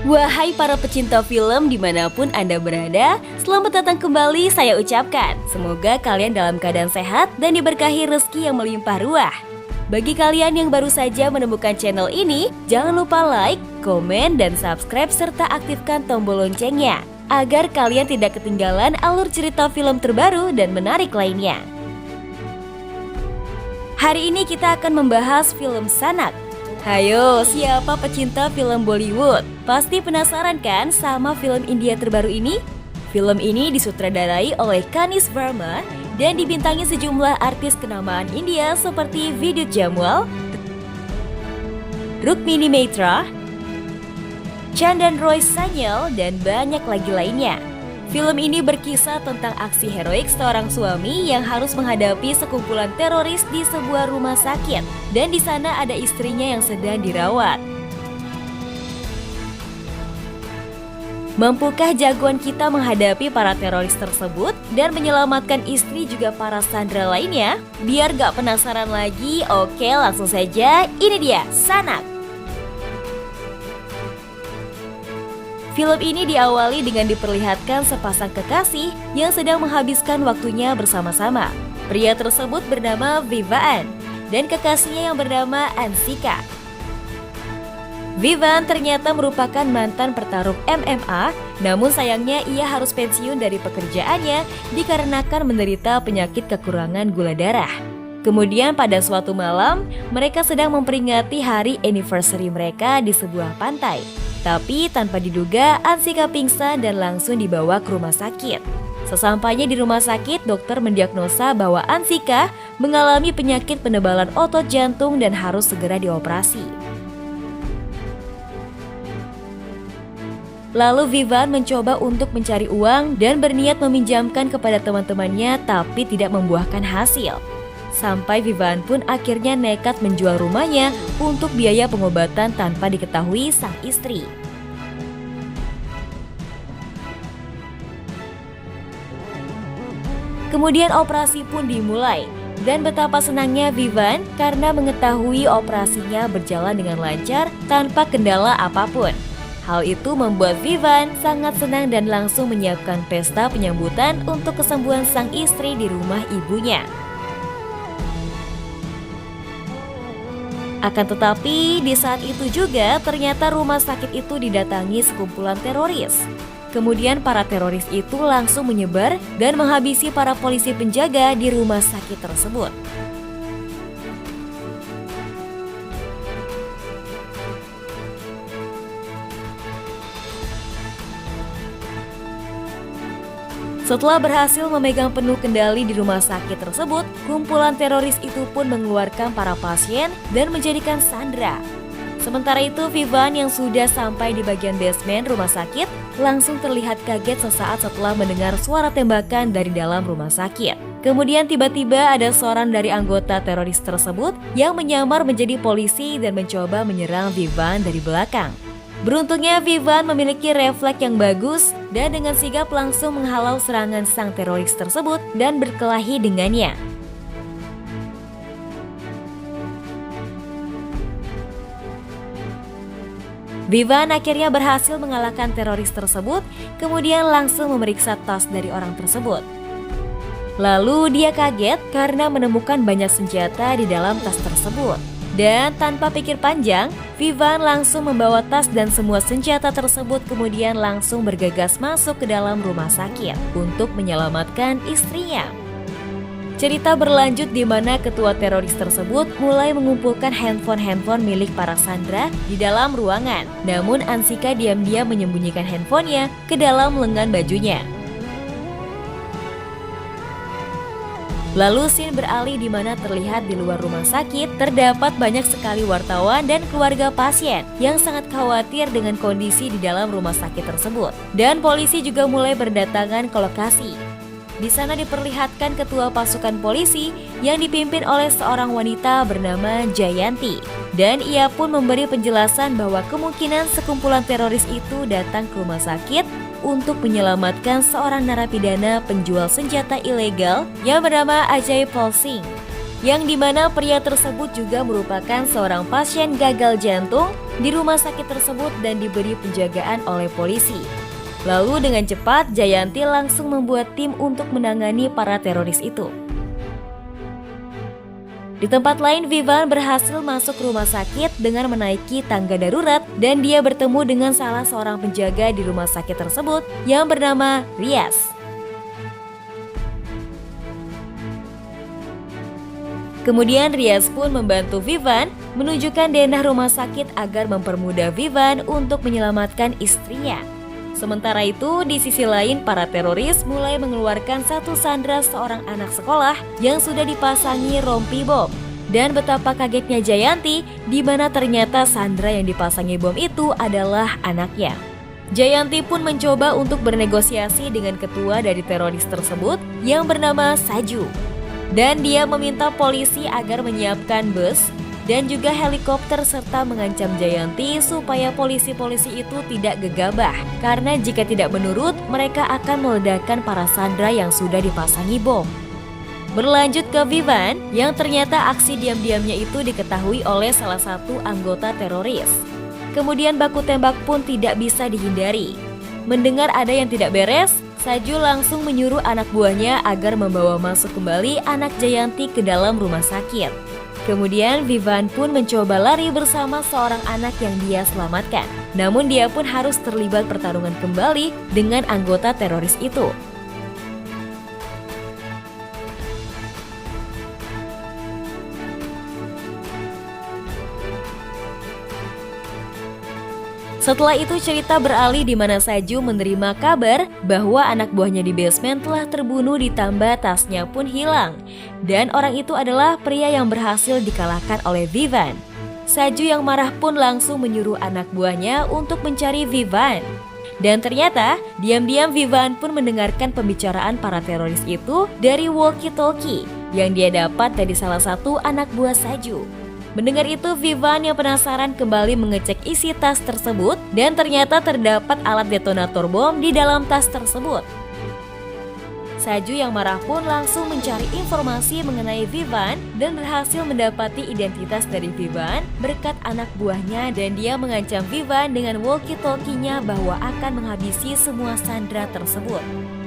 Wahai para pecinta film dimanapun Anda berada, selamat datang kembali saya ucapkan. Semoga kalian dalam keadaan sehat dan diberkahi rezeki yang melimpah ruah. Bagi kalian yang baru saja menemukan channel ini, jangan lupa like, komen, dan subscribe serta aktifkan tombol loncengnya agar kalian tidak ketinggalan alur cerita film terbaru dan menarik lainnya. Hari ini kita akan membahas film Sanak. Hayo, siapa pecinta film Bollywood? Pasti penasaran kan sama film India terbaru ini? Film ini disutradarai oleh Kanis Verma dan dibintangi sejumlah artis kenamaan India seperti Vidut Jamwal, Rukmini Maitra, Chandan Roy Sanyal, dan banyak lagi lainnya. Film ini berkisah tentang aksi heroik seorang suami yang harus menghadapi sekumpulan teroris di sebuah rumah sakit, dan di sana ada istrinya yang sedang dirawat. Mampukah jagoan kita menghadapi para teroris tersebut dan menyelamatkan istri juga para sandera lainnya? Biar gak penasaran lagi, oke langsung saja, ini dia Sanak. Film ini diawali dengan diperlihatkan sepasang kekasih yang sedang menghabiskan waktunya bersama-sama. Pria tersebut bernama Vivan dan kekasihnya yang bernama Ansika. Vivan ternyata merupakan mantan petarung MMA, namun sayangnya ia harus pensiun dari pekerjaannya dikarenakan menderita penyakit kekurangan gula darah. Kemudian pada suatu malam, mereka sedang memperingati hari anniversary mereka di sebuah pantai. Tapi tanpa diduga, Ansika pingsan dan langsung dibawa ke rumah sakit. Sesampainya di rumah sakit, dokter mendiagnosa bahwa Ansika mengalami penyakit penebalan otot jantung dan harus segera dioperasi. Lalu Vivan mencoba untuk mencari uang dan berniat meminjamkan kepada teman-temannya, tapi tidak membuahkan hasil. Sampai Vivan pun akhirnya nekat menjual rumahnya untuk biaya pengobatan tanpa diketahui sang istri. Kemudian operasi pun dimulai, dan betapa senangnya Vivan karena mengetahui operasinya berjalan dengan lancar tanpa kendala apapun. Hal itu membuat Vivan sangat senang dan langsung menyiapkan pesta penyambutan untuk kesembuhan sang istri di rumah ibunya. Akan tetapi, di saat itu juga ternyata rumah sakit itu didatangi sekumpulan teroris. Kemudian para teroris itu langsung menyebar dan menghabisi para polisi penjaga di rumah sakit tersebut. Setelah berhasil memegang penuh kendali di rumah sakit tersebut, kumpulan teroris itu pun mengeluarkan para pasien dan menjadikan sandera. Sementara itu, Vivan yang sudah sampai di bagian basement rumah sakit langsung terlihat kaget sesaat setelah mendengar suara tembakan dari dalam rumah sakit. Kemudian tiba-tiba ada seorang dari anggota teroris tersebut yang menyamar menjadi polisi dan mencoba menyerang Vivan dari belakang. Beruntungnya Vivan memiliki refleks yang bagus dan dengan sigap langsung menghalau serangan sang teroris tersebut dan berkelahi dengannya. Vivan akhirnya berhasil mengalahkan teroris tersebut, kemudian langsung memeriksa tas dari orang tersebut. Lalu dia kaget karena menemukan banyak senjata di dalam tas tersebut. Dan tanpa pikir panjang, Vivan langsung membawa tas dan semua senjata tersebut kemudian langsung bergegas masuk ke dalam rumah sakit untuk menyelamatkan istrinya. Cerita berlanjut di mana ketua teroris tersebut mulai mengumpulkan handphone milik para sandera di dalam ruangan. Namun Ansika diam-diam menyembunyikan handphonenya ke dalam lengan bajunya. Lalu scene beralih di mana terlihat di luar rumah sakit terdapat banyak sekali wartawan dan keluarga pasien yang sangat khawatir dengan kondisi di dalam rumah sakit tersebut. Dan polisi juga mulai berdatangan ke lokasi. Di sana diperlihatkan ketua pasukan polisi yang dipimpin oleh seorang wanita bernama Jayanti. Dan ia pun memberi penjelasan bahwa kemungkinan sekumpulan teroris itu datang ke rumah sakit untuk menyelamatkan seorang narapidana penjual senjata ilegal yang bernama Ajay Paul Singh. yang dimana pria tersebut juga merupakan seorang pasien gagal jantung di rumah sakit tersebut dan diberi penjagaan oleh polisi. Lalu dengan cepat Jayanti langsung membuat tim untuk menangani para teroris itu. Di tempat lain, Vivan berhasil masuk rumah sakit dengan menaiki tangga darurat dan dia bertemu dengan salah seorang penjaga di rumah sakit tersebut yang bernama Rias. Kemudian Rias pun membantu Vivan menunjukkan denah rumah sakit agar mempermudah Vivan untuk menyelamatkan istrinya. Sementara itu, di sisi lain para teroris mulai mengeluarkan satu sandera seorang anak sekolah yang sudah dipasangi rompi bom. Dan betapa kagetnya Jayanti di mana ternyata sandera yang dipasangi bom itu adalah anaknya. Jayanti pun mencoba untuk bernegosiasi dengan ketua dari teroris tersebut yang bernama Saju. Dan dia meminta polisi agar menyiapkan bus dan juga helikopter serta mengancam Jayanti supaya polisi-polisi itu tidak gegabah karena jika tidak menurut mereka akan meledakkan para sandera yang sudah dipasangi bom. Berlanjut ke Vivan yang ternyata aksi diam-diamnya itu diketahui oleh salah satu anggota teroris. Kemudian baku tembak pun tidak bisa dihindari. Mendengar ada yang tidak beres, Saju langsung menyuruh anak buahnya agar membawa masuk kembali anak Jayanti ke dalam rumah sakit. Kemudian Vivan pun mencoba lari bersama seorang anak yang dia selamatkan. Namun dia pun harus terlibat pertarungan kembali dengan anggota teroris itu. Setelah itu cerita beralih di mana Saju menerima kabar bahwa anak buahnya di basement telah terbunuh ditambah tasnya pun hilang. Dan orang itu adalah pria yang berhasil dikalahkan oleh Vivan. Saju yang marah pun langsung menyuruh anak buahnya untuk mencari Vivan. Dan ternyata diam-diam Vivan pun mendengarkan pembicaraan para teroris itu dari walkie-talkie yang dia dapat dari salah satu anak buah Saju. Mendengar itu, Vivan yang penasaran kembali mengecek isi tas tersebut dan ternyata terdapat alat detonator bom di dalam tas tersebut. Saju yang marah pun langsung mencari informasi mengenai Vivan dan berhasil mendapati identitas dari Vivan berkat anak buahnya dan dia mengancam Vivan dengan walkie-talkie-nya bahwa akan menghabisi semua sandera tersebut.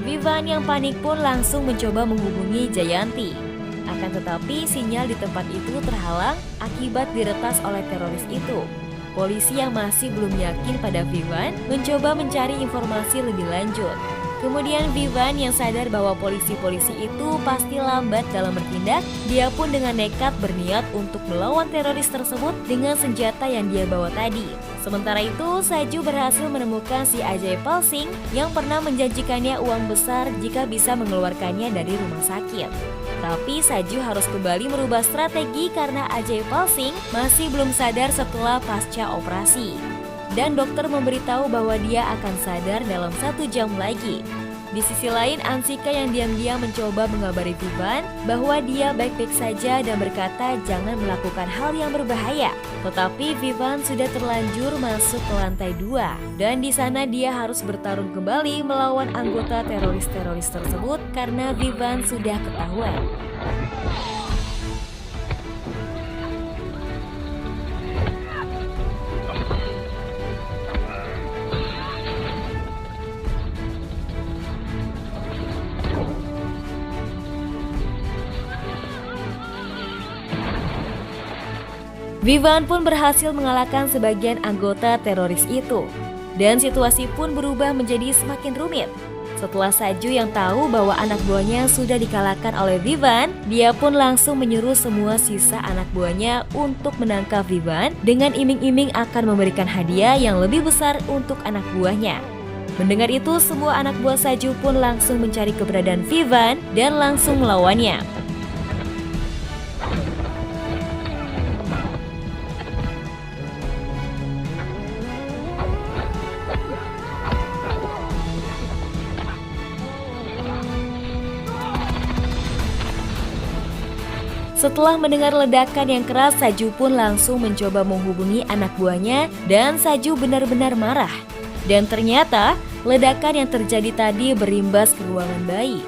Vivan yang panik pun langsung mencoba menghubungi Jayanti. Akan tetapi sinyal di tempat itu terhalang akibat diretas oleh teroris itu. Polisi yang masih belum yakin pada Vivan mencoba mencari informasi lebih lanjut. Kemudian Vivan yang sadar bahwa polisi-polisi itu pasti lambat dalam bertindak, dia pun dengan nekat berniat untuk melawan teroris tersebut dengan senjata yang dia bawa tadi. Sementara itu, Saju berhasil menemukan si Ajay Palsing yang pernah menjanjikannya uang besar jika bisa mengeluarkannya dari rumah sakit. Tapi Saju harus kembali merubah strategi karena Ajay Palsing masih belum sadar setelah pasca operasi. Dan dokter memberitahu bahwa dia akan sadar dalam 1 jam lagi. Di sisi lain, Ansika yang diam-diam mencoba mengabari Vivan bahwa dia baik-baik saja dan berkata jangan melakukan hal yang berbahaya. Tetapi Vivan sudah terlanjur masuk ke lantai 2 dan di sana dia harus bertarung kembali melawan anggota teroris-teroris tersebut karena Vivan sudah ketahuan. Vivan pun berhasil mengalahkan sebagian anggota teroris itu. Dan situasi pun berubah menjadi semakin rumit. Setelah Saju yang tahu bahwa anak buahnya sudah dikalahkan oleh Vivan, dia pun langsung menyuruh semua sisa anak buahnya untuk menangkap Vivan dengan iming-iming akan memberikan hadiah yang lebih besar untuk anak buahnya. Mendengar itu, semua anak buah Saju pun langsung mencari keberadaan Vivan dan langsung melawannya. Setelah mendengar ledakan yang keras, Saju pun langsung mencoba menghubungi anak buahnya dan Saju benar-benar marah. Dan ternyata ledakan yang terjadi tadi berimbas ke ruangan bayi.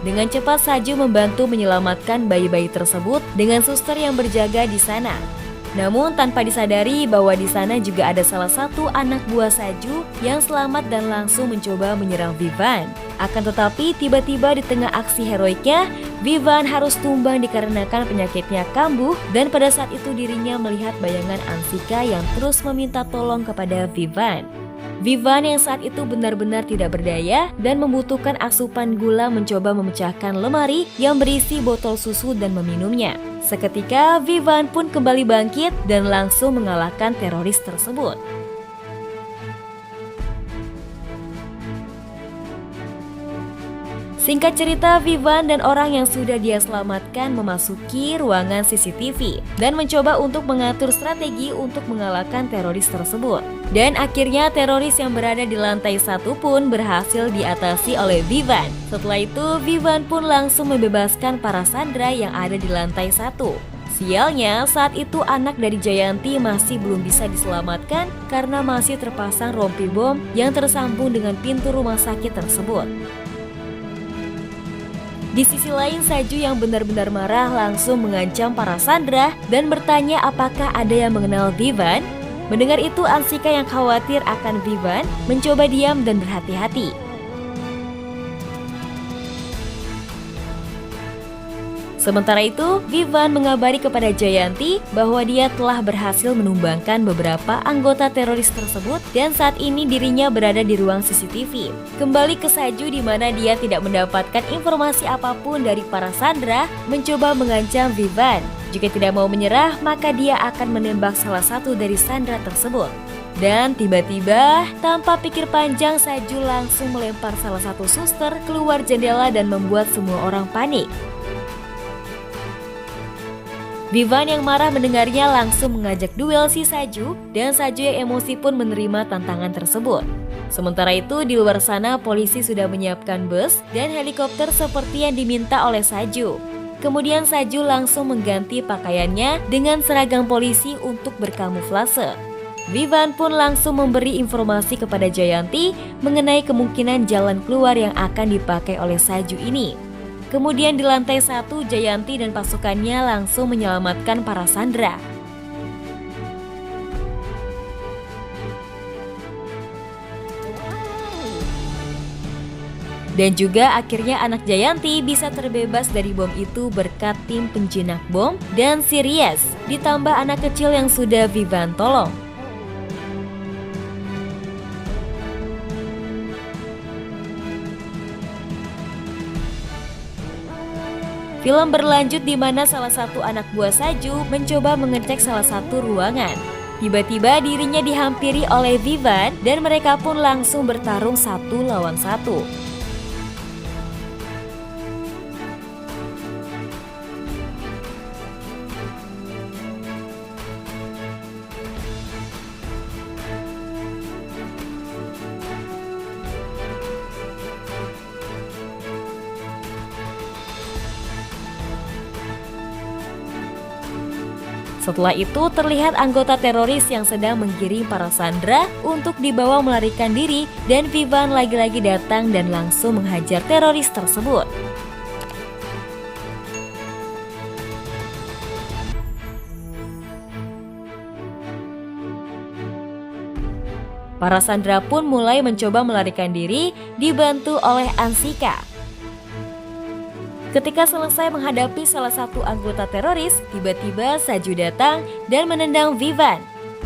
Dengan cepat Saju membantu menyelamatkan bayi-bayi tersebut dengan suster yang berjaga di sana. Namun tanpa disadari bahwa di sana juga ada salah satu anak buah Saju yang selamat dan langsung mencoba menyerang Vivan. Akan tetapi tiba-tiba di tengah aksi heroiknya, Vivan harus tumbang dikarenakan penyakitnya kambuh dan pada saat itu dirinya melihat bayangan Ansika yang terus meminta tolong kepada Vivan. Vivan yang saat itu benar-benar tidak berdaya dan membutuhkan asupan gula mencoba memecahkan lemari yang berisi botol susu dan meminumnya. Seketika Vivan pun kembali bangkit dan langsung mengalahkan teroris tersebut. Singkat cerita, Vivan dan orang yang sudah dia selamatkan memasuki ruangan CCTV dan mencoba untuk mengatur strategi untuk mengalahkan teroris tersebut. Dan akhirnya teroris yang berada di lantai 1 pun berhasil diatasi oleh Vivan. Setelah itu, Vivan pun langsung membebaskan para sandera yang ada di lantai 1. Sialnya, saat itu anak dari Jayanti masih belum bisa diselamatkan karena masih terpasang rompi bom yang tersambung dengan pintu rumah sakit tersebut. Di sisi lain, Saju yang benar-benar marah langsung mengancam para sandera dan bertanya apakah ada yang mengenal Vivan. Mendengar itu, Ansika yang khawatir akan Vivan mencoba diam dan berhati-hati. Sementara itu, Vivan mengabari kepada Jayanti bahwa dia telah berhasil menumbangkan beberapa anggota teroris tersebut dan saat ini dirinya berada di ruang CCTV. Kembali ke Saju di mana dia tidak mendapatkan informasi apapun dari para sandera, mencoba mengancam Vivan. Jika tidak mau menyerah, maka dia akan menembak salah satu dari sandera tersebut. Dan tiba-tiba, tanpa pikir panjang, Saju langsung melempar salah satu suster keluar jendela dan membuat semua orang panik. Vivan yang marah mendengarnya langsung mengajak duel si Saju dan Saju yang emosi pun menerima tantangan tersebut. Sementara itu di luar sana polisi sudah menyiapkan bus dan helikopter seperti yang diminta oleh Saju. Kemudian Saju langsung mengganti pakaiannya dengan seragam polisi untuk berkamuflase. Vivan pun langsung memberi informasi kepada Jayanti mengenai kemungkinan jalan keluar yang akan dipakai oleh Saju ini. Kemudian di lantai 1, Jayanti dan pasukannya langsung menyelamatkan para sandera. Dan juga akhirnya anak Jayanti bisa terbebas dari bom itu berkat tim penjinak bom dan Sirius, ditambah anak kecil yang sudah Vivan tolong. Film berlanjut di mana salah satu anak buah Saju mencoba mengecek salah satu ruangan. Tiba-tiba dirinya dihampiri oleh Vivan dan mereka pun langsung bertarung 1 lawan 1. Setelah itu terlihat anggota teroris yang sedang menggiring para sandera untuk dibawa melarikan diri dan Vivan lagi-lagi datang dan langsung menghajar teroris tersebut. Para sandera pun mulai mencoba melarikan diri dibantu oleh Ansika. Ketika selesai menghadapi salah satu anggota teroris, tiba-tiba Saju datang dan menendang Vivan.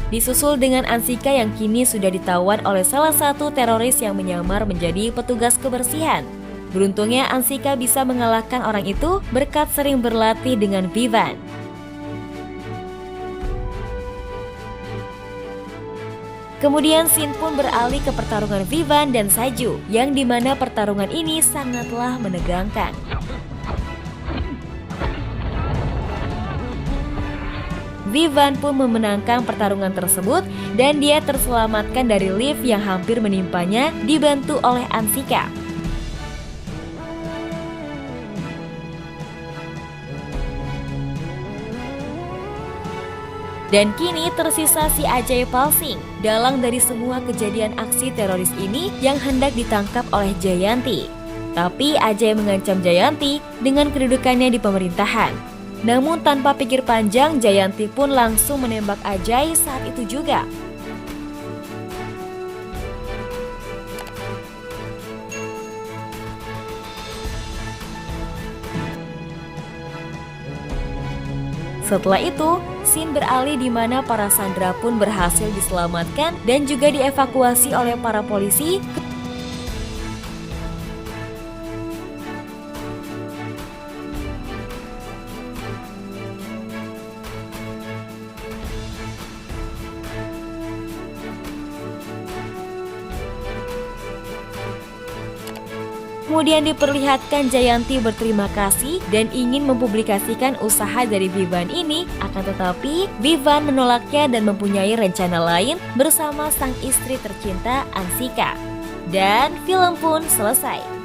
Disusul dengan Ansika yang kini sudah ditawan oleh salah satu teroris yang menyamar menjadi petugas kebersihan. Beruntungnya Ansika bisa mengalahkan orang itu berkat sering berlatih dengan Vivan. Kemudian scene pun beralih ke pertarungan Vivan dan Saju, yang dimana pertarungan ini sangatlah menegangkan. Vivan pun memenangkan pertarungan tersebut dan dia terselamatkan dari lift yang hampir menimpanya dibantu oleh Ansika. Dan kini tersisa si Ajay Palsing, dalang dari semua kejadian aksi teroris ini yang hendak ditangkap oleh Jayanti. Tapi Ajay mengancam Jayanti dengan kedudukannya di pemerintahan. Namun tanpa pikir panjang, Jayanti pun langsung menembak Ajay saat itu juga. Setelah itu, scene beralih di mana para sandera pun berhasil diselamatkan dan juga dievakuasi oleh para polisi. Kemudian diperlihatkan Jayanti berterima kasih dan ingin mempublikasikan usaha dari Vivan ini, akan tetapi Vivan menolaknya dan mempunyai rencana lain bersama sang istri tercinta Ansika. Dan film pun selesai.